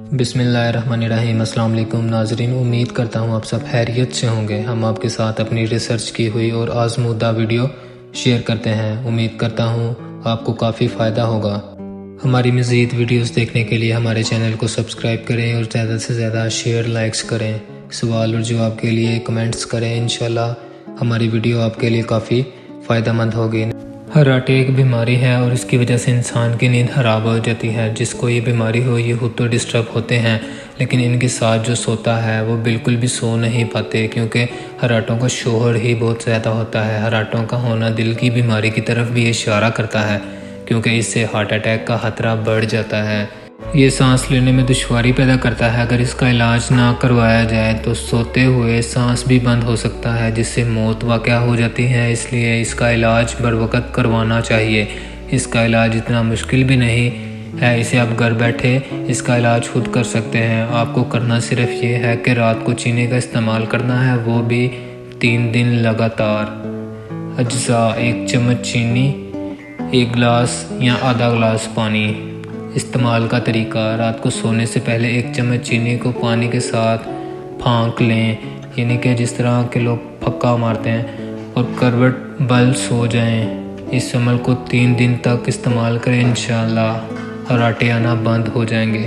बिस्मिल्लाहिर्रहमानिर्रहीम। अस्सलाम वालेकुम नाज़रीन, उम्मीद करता हूँ आप सब खैरियत से होंगे। हम आपके साथ अपनी रिसर्च की हुई और आज़मूदा वीडियो शेयर करते हैं। उम्मीद करता हूँ आपको काफ़ी फ़ायदा होगा। हमारी मज़ीद वीडियोस देखने के लिए हमारे चैनल को सब्सक्राइब करें और ज़्यादा से ज़्यादा शेयर लाइक्स करें। सवाल और जवाब के लिए कमेंट्स करें। इंशाल्लाह हमारी वीडियो आपके लिए काफ़ी फ़ायदेमंद होगी। हर्राटे एक बीमारी है और इसकी वजह से इंसान की नींद खराब हो जाती है। जिसको ये बीमारी हो ये खुद तो डिस्टर्ब होते हैं, लेकिन इनके साथ जो सोता है वो बिल्कुल भी सो नहीं पाते, क्योंकि हर्राटों का शोर ही बहुत ज़्यादा होता है। हर्राटों का होना दिल की बीमारी की तरफ भी इशारा करता है, क्योंकि इससे हार्ट अटैक का खतरा बढ़ जाता है। ये सांस लेने में दुश्वारी पैदा करता है। अगर इसका इलाज ना करवाया जाए तो सोते हुए सांस भी बंद हो सकता है, जिससे मौत वाक़या हो जाती है। इसलिए इसका इलाज बर वक्त करवाना चाहिए। इसका इलाज इतना मुश्किल भी नहीं है, इसे आप घर बैठे इसका इलाज खुद कर सकते हैं। आपको करना सिर्फ ये है कि रात को चीनी का इस्तेमाल करना है, वो भी 3 दिन लगातार। अज्जा: 1 चम्मच चीनी, 1 गिलास या आधा गिलास पानी। इस्तेमाल का तरीका: रात को सोने से पहले 1 चम्मच चीनी को पानी के साथ फाँक लें, यानी कि जिस तरह के लोग फक्का मारते हैं, और करवट बल सो जाएं। इस अमल को 3 दिन तक इस्तेमाल करें। इंशाअल्लाह हर्राटे आना बंद हो जाएंगे।